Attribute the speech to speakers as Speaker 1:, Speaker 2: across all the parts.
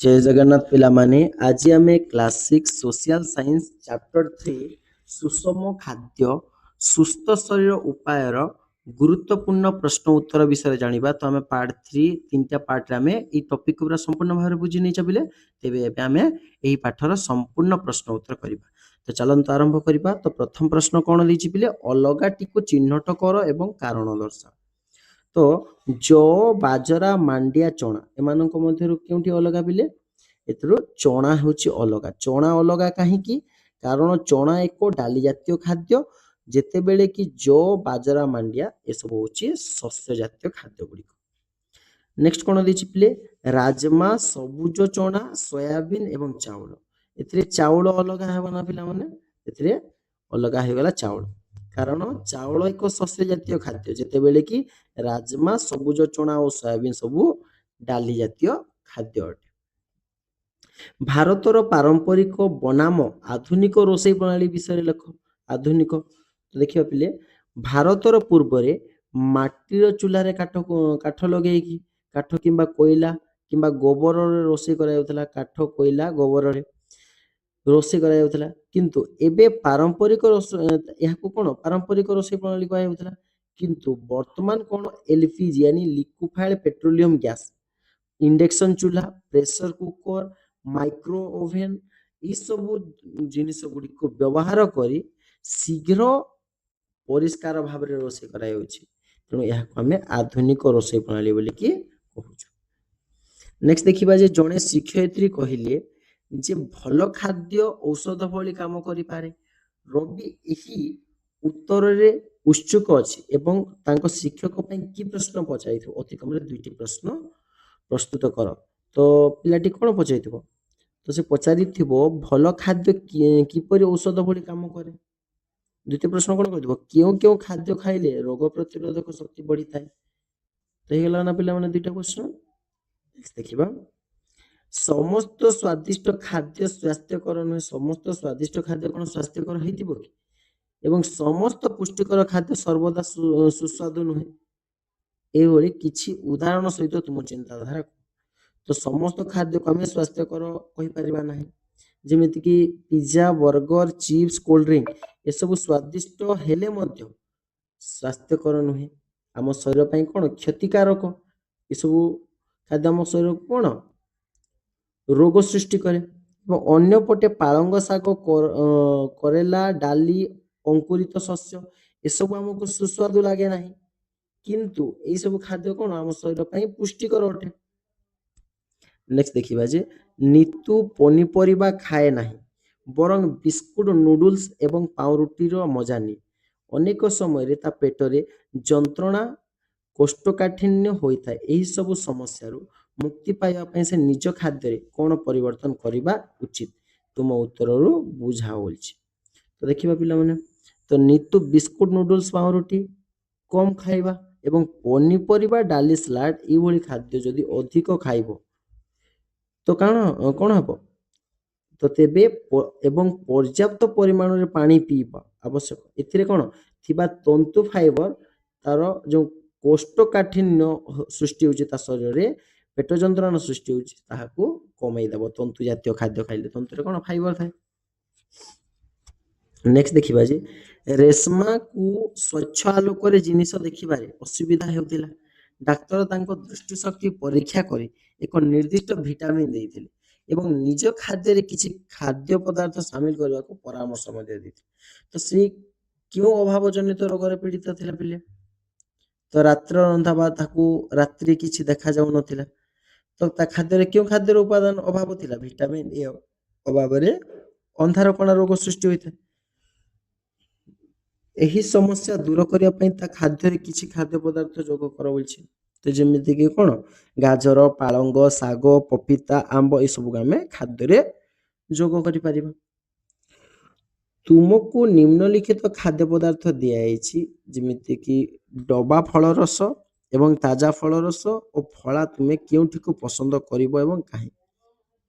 Speaker 1: जय जगन्नाथ पिलामाने आज आम क्लास 6 सोशल साइंस चैप्टर 3 सुषम खाद्य सुस्थ शरीर उपायर गुरुत्वपूर्ण प्रश्न उत्तर विषय जानिबा। तो आम पार्ट 3 तीनटा पार्ट रे आम ए टॉपिक पूरा संपूर्ण भाव बुझी नहीं चबिले तेबे एबे आम एही पाठर संपूर्ण प्रश्न उत्तर करिबा। तो चलंतु आरंभ करिबा। तो प्रथम प्रश्न कोन दैछि बिले अलगाटी को चिन्हट कर एवं कारण दर्शा। तो जौ बाजरा मांडिया चणा एमानଙ୍କ ମଧ୍ୟରୁ କେଉଁଠି ଅଲଗା ବିଲେ ଏଥିରୁ ଚଣା ହେଉଛି ଅଲଗା। ଚଣା ଅଲଗା କାହିଁକି? କାରଣ ଚଣା ଏକ ଡାଲି ଜାତୀୟ ଖାଦ୍ୟ, ଯେତେବେଳେ କି ଜौ ବାଜରା ମାଣ୍ଡିଆ ଏସବୁ ହେଉଛି ଶସ୍ୟ ଜାତୀୟ ଖାଦ୍ୟ ଗୁଡ଼ିକ। ନେକ୍ସଟ କ'ଣ ଦେଇଛି ପିଲେ? ରାଜମା, ସବୁଜ ଚଣା, ସୋୟାବିନ୍ ଏବଂ ଚାଉଳ। ଏଥିରେ ଚାଉଳ ଅଲଗା ହେବ ନା ପିଲାମାନେ? ଏଥିରେ ଅଲଗା ହେଇଗଲା ଚାଉଳ, କାରଣ ଚାଉଳ ଏକ ଶସ୍ୟ ଜାତୀୟ ଖାଦ୍ୟ, ଯେତେବେଳେ କି ରାଜମା, ସବୁଜ ଚଣା ଓ ସୋୟାବିନ୍ ସବୁ ଡାଲି ଜାତୀୟ ଖାଦ୍ୟ ଅଟେ। ଭାରତର ପାରମ୍ପରିକ ବନାମ ଆଧୁନିକ ରୋଷେଇ ପ୍ରଣାଳୀ ବିଷୟରେ ଲେଖ। ଆଧୁନିକ ଦେଖିବା ପିଲେ, ଭାରତର ପୂର୍ବରେ ମାଟିର ଚୁଲାରେ କାଠ ଲଗେଇକି କାଠ କିମ୍ବା କୋଇଲା କିମ୍ବା ଗୋବରରେ ରୋଷେଇ କରାଯାଉଥିଲା। କାଠ, କୋଇଲା, ଗୋବରରେ ରୋଷେଇ କରାଯାଉଥିଲା। କିନ୍ତୁ ଏବେ ପାରମ୍ପରିକ ଏହାକୁ କ'ଣ ପାରମ୍ପରିକ ରୋଷେଇ ପ୍ରଣାଳୀ କୁହାଯାଉଥିଲା। କିନ୍ତୁ ବର୍ତ୍ତମାନ କ'ଣ ଏଲପିଜି यानी लिक्विफाइड पेट्रोलियम ଗ୍ୟାସ୍, इंडक्शन चूल्हा, प्रेशर कुकर, माइक्रो ओभेन ଏସବୁ ଜିନିଷ ଗୁଡ଼ିକୁ ବ୍ୟବହାର କରି ଶୀଘ୍ର ପରିଷ୍କାର ଭାବରେ ରୋଷେଇ କରାଯାଉଛି। ତେଣୁ ଏହାକୁ ଆମେ ଆଧୁନିକ ରୋଷେଇ ପ୍ରଣାଳୀ ବୋଲିକି କହୁଛୁ। ନେକ୍ସଟ ଦେଖିବା ଯେ ଜଣେ ଶିକ୍ଷୟିତ୍ରୀ କହିଲେ ଯେ ଭଲ ଖାଦ୍ୟ ଔଷଧ ଭଳି କାମ କରିପାରେ। ରବି ଏହି ଉତ୍ତରରେ ଉତ୍ସୁକ ଅଛି ଏବଂ ତାଙ୍କ ଶିକ୍ଷକ ପାଇଁ କି ପ୍ରଶ୍ନ ପଚାରିଥିବ? ଅତି କମରେ ଦୁଇଟି ପ୍ରଶ୍ନ ପ୍ରସ୍ତୁତ କର। ତ ପିଲାଟି କ'ଣ ପଚାରିଥିବ? ତ ସେ ପଚାରିଥିବ ଭଲ ଖାଦ୍ୟ କିପରି ଔଷଧ ଭଳି କାମ କରେ। ଦ୍ୱିତୀୟ ପ୍ରଶ୍ନ କ'ଣ କରିଥିବ? କେଉଁ କେଉଁ ଖାଦ୍ୟ ଖାଇଲେ ରୋଗ ପ୍ରତିରୋଧକ ଶକ୍ତି ବଢ଼ିଥାଏ। ତ ହେଇଗଲା ନା ପିଲାମାନେ ଦୁଇଟା ପ୍ରଶ୍ନ। ଦେଖିବା, ସମସ୍ତ ସ୍ୱାଦିଷ୍ଟ ଖାଦ୍ୟ ସ୍ୱାସ୍ଥ୍ୟକର ନୁହେଁ। ସମସ୍ତ ସ୍ୱାଦିଷ୍ଟ ଖାଦ୍ୟ କ'ଣ ସ୍ୱାସ୍ଥ୍ୟକର ହେଇଥିବ କି? ଏବଂ ସମସ୍ତ ପୁଷ୍ଟିକର ଖାଦ୍ୟ ସର୍ବଦା ସୁସ୍ୱାଦୁ ନୁହେଁ। ଏଇଭଳି କିଛି ଉଦାହରଣ ସହିତ ତୁମ ଚିନ୍ତାଧାରା। ତ ସମସ୍ତ ଖାଦ୍ୟକୁ ଆମେ ସ୍ୱାସ୍ଥ୍ୟକର କହିପାରିବା ନାହିଁ। ଯେମିତିକି ପିଜା, ବର୍ଗର, ଚିପ୍ସ, କୋଲ୍ଡ ଡ୍ରିଙ୍କ ଏସବୁ ସ୍ୱାଦିଷ୍ଟ ହେଲେ ମଧ୍ୟ ସ୍ୱାସ୍ଥ୍ୟକର ନୁହେଁ, ଆମ ଶରୀର ପାଇଁ କ'ଣ କ୍ଷତିକାରକ। ଏସବୁ ଖାଦ୍ୟ ଆମ ଶରୀରକୁ କ'ଣ ରୋଗ ସୃଷ୍ଟି କରେ। ଏବଂ ଅନ୍ୟପଟେ ପାଳଙ୍ଗ ଶାଗ, କରେଲା, ଡାଲି, ଅଙ୍କୁରିତ ଶସ୍ୟ ଏସବୁ ଆମକୁ ସୁସ୍ୱାଦୁ ଲାଗେ ନାହିଁ, କିନ୍ତୁ ଏଇସବୁ ଖାଦ୍ୟ କ'ଣ ଆମ ଶରୀର ପାଇଁ ପୁଷ୍ଟିକର ଅଟେ। ନେକ୍ସଟ ଦେଖିବା ଯେ ନିତୁ ପନିପରିବା ଖାଏ ନାହିଁ, ବରଂ ବିସ୍କୁଟ, ନୁଡୁଲ୍ସ ଏବଂ ପାଉଁରୁଟିର ମଜା ନିଏ। ଅନେକ ସମୟରେ ତା ପେଟରେ ଯନ୍ତ୍ରଣା, କୋଷ୍ଠକାଠିନ୍ୟ ହୋଇଥାଏ। ଏହିସବୁ ସମସ୍ୟାରୁ ମୁକ୍ତି ପାଇବା ପାଇଁ ସେ ନିଜ ଖାଦ୍ୟରେ କ'ଣ ପରିବର୍ତ୍ତନ କରିବା ଉଚିତ? ତୁମ ଉତ୍ତରରୁ ବୁଝା ହୋଇଛି। ତ ଦେଖିବା ପିଲାମାନେ, ତ ନିତୁ ବିସ୍କୁଟ, ନୁଡୁଲ୍ସ, ପାଉଁରୁଟି କମ୍ ଖାଇବା ଏବଂ ପନିପରିବା, ଡାଲି, ସାଲାଡ ଏଇଭଳି ଖାଦ୍ୟ ଯଦି ଅଧିକ ଖାଇବ ତ କ'ଣ ହେବ? ତ ତେବେ ଏବଂ ପର୍ଯ୍ୟାପ୍ତ ପରିମାଣରେ ପାଣି ପିଇବା ଆବଶ୍ୟକ। ଏଥିରେ କ'ଣ ଥିବା ତନ୍ତୁ ଫାଇବର ତାର ଯେଉଁ କୋଷ୍ଠକାଠିନ୍ୟ ସୃଷ୍ଟି ହେଉଛି ତା ଶରୀରରେ, ପେଟ ଯନ୍ତ୍ରଣା ସୃଷ୍ଟି ହେଉଛି, ତାହାକୁ କମେଇ ଦେବ। ତନ୍ତୁ ଜାତୀୟ ଖାଦ୍ୟ ଖାଇଲେ ତନ୍ତୁରେ କ'ଣ ଫାଇବର ଥାଏ। ନେକ୍ସଟ ଦେଖିବା ଯେ ରେଶମାକୁ ସ୍ୱଚ୍ଛ ଆଲୋକରେ ଜିନିଷ ଦେଖିବାରେ ଅସୁବିଧା ହେଉଥିଲା। ଡାକ୍ତର ତାଙ୍କ ଦୃଷ୍ଟି ଶକ୍ତି ପରୀକ୍ଷା କରି ଏକ ନିର୍ଦ୍ଦିଷ୍ଟ ଭିଟାମିନ୍ ଦେଇଥିଲେ ଏବଂ ନିଜ ଖାଦ୍ୟରେ କିଛି ଖାଦ୍ୟ ପଦାର୍ଥ ସାମିଲ କରିବାକୁ ପରାମର୍ଶ ମଧ୍ୟ ଦେଇଥିଲେ। ତ ସେ କେଉଁ ଅଭାବ ଜନିତ ରୋଗରେ ପୀଡ଼ିତ ଥିଲା ପିଲେ? ତ ରାତ୍ର ରନ୍ଧା ବା ତାକୁ ରାତ୍ରି କିଛି ଦେଖାଯାଉନଥିଲା। ତ ତା ଖାଦ୍ୟରେ କେଉଁ ଖାଦ୍ୟର ଉପାଦାନ ଅଭାବ ଥିଲା? ଭିଟାମିନ୍ ଏ ଅଭାବରେ ଅନ୍ଧାର କଣା ରୋଗ ସୃଷ୍ଟି ହୋଇଥାଏ। ଏହି ସମସ୍ୟା ଦୂର କରିବା ପାଇଁ ତା ଖାଦ୍ୟରେ କିଛି ଖାଦ୍ୟ ପଦାର୍ଥ ଯୋଗ କର ବୋଲଛି। ତ ଯେମିତିକି କ'ଣ ଗାଜର, ପାଳଙ୍ଗ, ଶାଗ, ପପିତା, ଆମ୍ବ ଏସବୁକୁ ଆମେ ଖାଦ୍ୟରେ ଯୋଗ କରିପାରିବା। ତୁମକୁ ନିମ୍ନଲିଖିତ ଖାଦ୍ୟ ପଦାର୍ଥ ଦିଆଯାଇଛି, ଯେମିତିକି ଡବା ଫଳ ରସ ଏବଂ ତାଜା ଫଳ ରସ ଓ ଫଳା, ତୁମେ କେଉଁଠିକୁ ପସନ୍ଦ କରିବ ଏବଂ କାହିଁକି?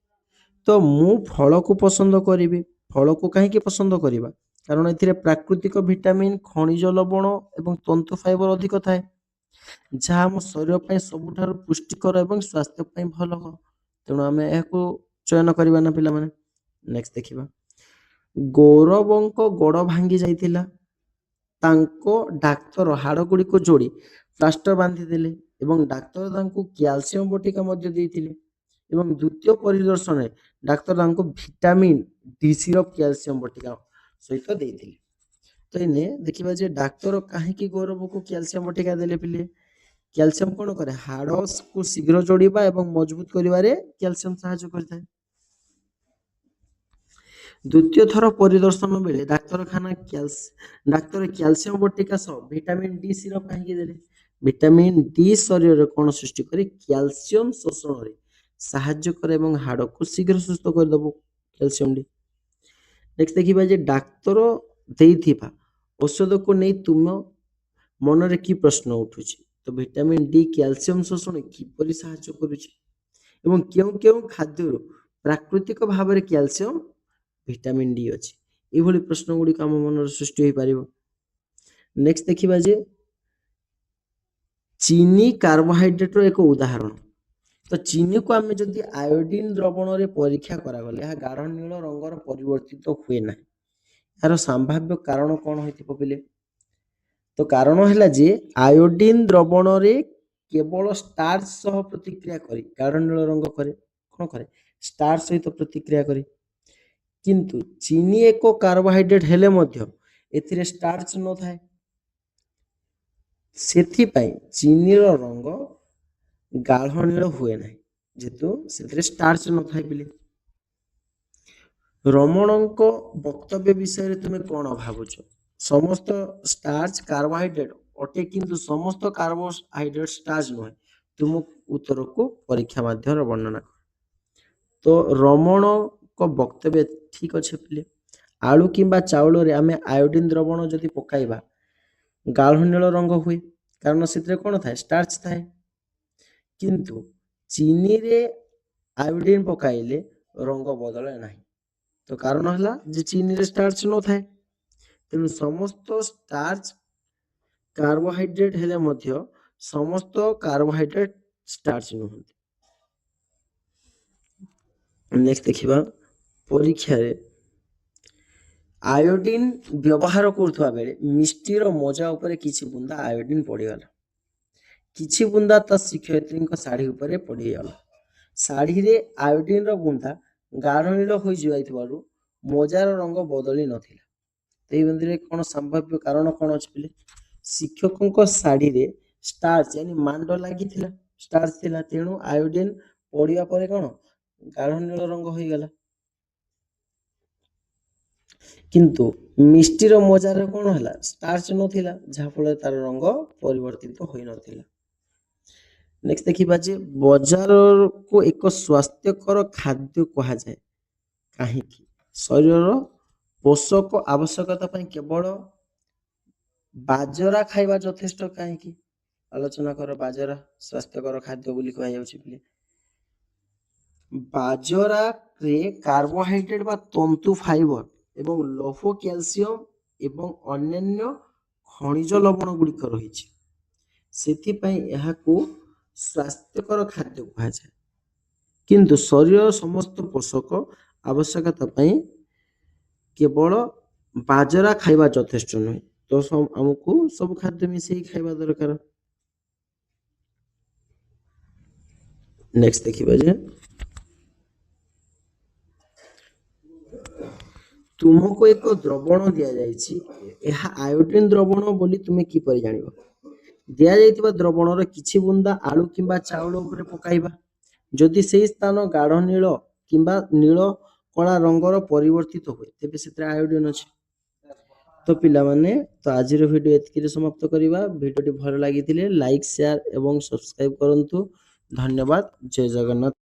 Speaker 1: ତ ମୁଁ ଫଳକୁ ପସନ୍ଦ କରିବି। ଫଳକୁ କାହିଁକି ପସନ୍ଦ କରିବା? କାରଣ ଏଥିରେ ପ୍ରାକୃତିକ ଭିଟାମିନ୍, ଖଣିଜ ଲବଣ ଏବଂ ତନ୍ତୁ ଫାଇବର ଅଧିକ ଥାଏ, ଯାହା ଆମ ଶରୀର ପାଇଁ ସବୁଠାରୁ ପୁଷ୍ଟିକର ଏବଂ ସ୍ୱାସ୍ଥ୍ୟ ପାଇଁ ଭଲ। ତେଣୁ ଆମେ ଏହାକୁ ଚୟନ କରିବା ନା ପିଲାମାନେ। ନେକ୍ସଟ ଦେଖିବା, ଗୌରବଙ୍କ ଗୋଡ଼ ଭାଙ୍ଗି ଯାଇଥିଲା, ତାଙ୍କ ଡାକ୍ତର ହାଡ଼ ଗୁଡ଼ିକୁ ଯୋଡ଼ି ପ୍ଲାଷ୍ଟର ବାନ୍ଧିଦେଲେ ଏବଂ ଡାକ୍ତର ତାଙ୍କୁ କ୍ୟାଲସିୟମ ବଟିକା ମଧ୍ୟ ଦେଇଥିଲେ ଏବଂ ଦ୍ୱିତୀୟ ପରିଦର୍ଶନରେ ଡାକ୍ତର ତାଙ୍କୁ ଭିଟାମିନ୍ ଡି ସିରପ୍ କ୍ୟାଲସିୟମ ବଟିକା ସହିତ ଦେଇଥିଲେ। ତ ଏନେ ଦେଖିବା ଯେ ଡାକ୍ତର କାହିଁକି ଗୌରବକୁ କ୍ୟାଲସିୟମ ବଟିକା ଦେଲେ ପିଲେ? କ୍ୟାଲସିୟମ କଣ କରେ? ହାଡ଼କୁ ଶୀଘ୍ର ଯୋଡ଼ିବା ଏବଂ ମଜବୁତ କରିବାରେ କ୍ୟାଲସିୟମ ସାହାଯ୍ୟ କରିଥାଏ। ଦ୍ୱିତୀୟ ଥର ପରିଦର୍ଶନ ବେଳେ ଡାକ୍ତର କ୍ୟାଲସିୟମ ବଟିକା ସହ ଭିଟାମିନ୍ ଡି ସିରପ୍ କାହିଁକି ଦେଲେ? ଭିଟାମିନ୍ ଡି ଶରୀରରେ କଣ ସୃଷ୍ଟି କରେ? କ୍ୟାଲସିୟମ ଶୋଷଣରେ ସାହାଯ୍ୟ କରେ ଏବଂ ହାଡ଼କୁ ଶୀଘ୍ର ସୁସ୍ଥ କରିଦେବ କ୍ୟାଲସିୟମ ଡି। ନେକ୍ସଟ ଦେଖିବା ଯେ ଡାକ୍ତର ଦେଇଥିବା ଔଷଧକୁ ନେଇ ତୁମ ମନରେ କି ପ୍ରଶ୍ନ ଉଠୁଛି? ତ ଭିଟାମିନ୍ ଡି କ୍ୟାଲସିୟମ ଶୋଷଣ କିପରି ସାହାଯ୍ୟ କରୁଛି ଏବଂ କେଉଁ କେଉଁ ଖାଦ୍ୟରୁ ପ୍ରାକୃତିକ ଭାବରେ କ୍ୟାଲସିୟମ ଭିଟାମିନ୍ ଡି ଅଛି? ଏଇଭଳି ପ୍ରଶ୍ନ ଗୁଡ଼ିକ ଆମ ମନରେ ସୃଷ୍ଟି ହୋଇପାରିବ। ନେକ୍ସଟ ଦେଖିବା ଯେ ଚିନି କାର୍ବୋହାଇଡ୍ରେଟର ଏକ ଉଦାହରଣ। ତ ଚିନିକୁ ଆମେ ଯଦି ଆୟୋଡିନ ଦ୍ରବଣରେ ପରୀକ୍ଷା କରାଗଲେ ଏହା ଗାଢ଼ ନୀଳ ରଙ୍ଗର ପରିବର୍ତ୍ତିତ ହୁଏ ନାହିଁ। ଏହାର ସମ୍ଭାବ୍ୟ କାରଣ କଣ ହୋଇଥିବ ପିଲେ? ତ କାରଣ ହେଲା ଯେ ଆୟୋଡିନ ଦ୍ରବଣରେ କେବଳ ଷ୍ଟାର୍ଚ ସହ ପ୍ରତିକ୍ରିୟା କରି ଗାଢ଼ ନୀଳ ରଙ୍ଗ କରେ। କଣ କରେ? ଷ୍ଟାର୍ଚ ସହିତ ପ୍ରତିକ୍ରିୟା କରି। କିନ୍ତୁ ଚିନି ଏକ କାର୍ବୋହାଇଡ୍ରେଟ ହେଲେ ମଧ୍ୟ ଏଥିରେ ଷ୍ଟାର୍ଚ ନଥାଏ, ସେଥିପାଇଁ ଚିନିର ରଙ୍ଗ ଗାଢ଼ ନୀଳ ହୁଏ ନାହିଁ, ଯେହେତୁ ସେଥିରେ ଷ୍ଟାର୍ଚ ନଥାଏ ପିଲେ। ରମଣଙ୍କ ବକ୍ତବ୍ୟ ବିଷୟରେ ତୁମେ କଣ ଭାବୁଛ? ସମସ୍ତ ଷ୍ଟାର୍ଚ କାର୍ବୋହାଇଡ୍ରେଟ ଅଟେ କିନ୍ତୁ ସମସ୍ତ କାର୍ବୋହାଇଡ୍ରେଟ ଷ୍ଟାର୍ଚ ନୁହେଁ। ତୁମ ଉତ୍ତରକୁ ପରୀକ୍ଷା ମାଧ୍ୟମରେ ବର୍ଣ୍ଣନା କର। ତ ରମଣଙ୍କ ବକ୍ତବ୍ୟ ଠିକ ଅଛି ପିଲେ। ଆଳୁ କିମ୍ବା ଚାଉଳରେ ଆମେ ଆୟୋଡିନ ଦ୍ରବଣ ଯଦି ପକାଇବା ଗାଢ଼ ନୀଳ ରଙ୍ଗ ହୁଏ, କାରଣ ସେଥିରେ କଣ ଥାଏ? ଷ୍ଟାର୍ଚ ଥାଏ। କିନ୍ତୁ ଚିନିରେ ଆୟୋଡିନ ପକାଇଲେ ରଙ୍ଗ ବଦଳେ ନାହିଁ। ତ କାରଣ ହେଲା ଯେ ଚିନିରେ ଷ୍ଟାର୍ଚ ନଥାଏ। ତେଣୁ ସମସ୍ତ ଷ୍ଟାର୍ଚ କାର୍ବୋହାଇଡ୍ରେଟ ହେଲେ ମଧ୍ୟ ସମସ୍ତ କାର୍ବୋହାଇଡ୍ରେଟ ଷ୍ଟାର୍ଚ ନୁହନ୍ତି। ନେକ୍ସଟ ଦେଖିବା, ପରୀକ୍ଷାରେ ଆୟୋଡିନ ବ୍ୟବହାର କରୁଥିବା ବେଳେ ମିଷ୍ଟିର ମଜା ଉପରେ କିଛି ବୁନ୍ଦା ଆୟୋଡିନ ପଡ଼ିଗଲା। କିଛି ବୁନ୍ଦା ତା ଶିକ୍ଷୟିତ୍ରୀଙ୍କ ଶାଢ଼ୀ ଉପରେ ପଡ଼ିଗଲା। ଶାଢ଼ୀରେ ଆୟୋଡିନର ବୁନ୍ଦା ଗାଢ଼ ନୀଳ ହୋଇଯାଇଥିବାରୁ ମଜାର ରଙ୍ଗ ବଦଳି ନଥିଲା। ଏଇ ମଧ୍ୟରେ କଣ ସମ୍ଭାବ୍ୟ କାରଣ କଣ ଅଛି ପିଲେ? ଶିକ୍ଷକଙ୍କ ଶାଢ଼ୀରେ ଷ୍ଟାର୍ଚ ମାଣ୍ଡ ଲାଗିଥିଲା, ଷ୍ଟାର୍ଚ ଥିଲା, ତେଣୁ ଆୟୋଡିନ ପଡ଼ିବା ପରେ କଣ ଗାଢ଼ ନୀଳ ରଙ୍ଗ ହୋଇଗଲା। କିନ୍ତୁ ମିଷ୍ଟିର ମଜାରେ କଣ ହେଲା? ଷ୍ଟାର୍ଚ ନଥିଲା, ଯାହାଫଳରେ ତାର ରଙ୍ଗ ପରିବର୍ତ୍ତିତ ହୋଇନଥିଲା। ନେକ୍ସଟ ଦେଖିବା ଯେ ବଜାରକୁ ଏକ ସ୍ୱାସ୍ଥ୍ୟକର ଖାଦ୍ୟ କୁହାଯାଏ କାହିଁକି? ଶରୀରର ପୋଷକ ଆବଶ୍ୟକତା ପାଇଁ କେବଳ ବାଜରା ଖାଇବା ଯଥେଷ୍ଟ କାହିଁକି? ଆଲୋଚନା କର। ବାଜରା ସ୍ୱାସ୍ଥ୍ୟକର ଖାଦ୍ୟ ବୋଲି କୁହାଯାଉଛି ପିଲେ। ବାଜରାରେ କାର୍ବୋହାଇଡ୍ରେଟ ବା ତନ୍ତୁ ଫାଇବର ଏବଂ ଲୌହ କ୍ୟାଲସିୟମ ଏବଂ ଅନ୍ୟାନ୍ୟ ଖଣିଜ ଲବଣ ଗୁଡ଼ିକ ରହିଛି, ସେଥିପାଇଁ ଏହାକୁ ସ୍ୱାସ୍ଥ୍ୟକର ଖାଦ୍ୟ କୁହାଯାଏ। କିନ୍ତୁ ଶରୀରର ସମସ୍ତ ପୋଷକ ଆବଶ୍ୟକତା ପାଇଁ କେବଳ ବାଜରା ଖାଇବା ଯଥେଷ୍ଟ ନୁହେଁ। ତ ଆମକୁ ସବୁ ଖାଦ୍ୟ ମିଶେଇ ଖାଇବା ଦରକାର। ନେକ୍ସଟ ଦେଖିବା ଯେ ତୁମକୁ ଏକ ଦ୍ରବଣ ଦିଆଯାଇଛି, ଏହା ଆୟୋଡିନ ଦ୍ରବଣ ବୋଲି ତୁମେ କିପରି ଜାଣିବ? ଦିଆଯାଇଥିବା ଦ୍ରବଣର କିଛି ବୁନ୍ଦା ଆଳୁ କିମ୍ବା ଚାଉଳ ଉପରେ ପକାଇବା। ଯଦି ସେହି ସ୍ଥାନ ଗାଢ଼ ନୀଳ କିମ୍ବା ନୀଳ କଳା ରଙ୍ଗର ପରିବର୍ତ୍ତିତ ହୁଏ, ତେବେ ସେଥିରେ ଆୟୋଡିନ ଅଛି। ତ ପିଲାମାନେ, ତ ଆଜିର ଭିଡ଼ିଓ ଏତିକିରେ ସମାପ୍ତ କରିବା। ଭିଡ଼ିଓଟି ଭଲ ଲାଗିଥିଲେ ଲାଇକ୍, ସେୟାର ଏବଂ ସବସ୍କ୍ରାଇବ କରନ୍ତୁ। ଧନ୍ୟବାଦ। ଜୟ ଜଗନ୍ନାଥ।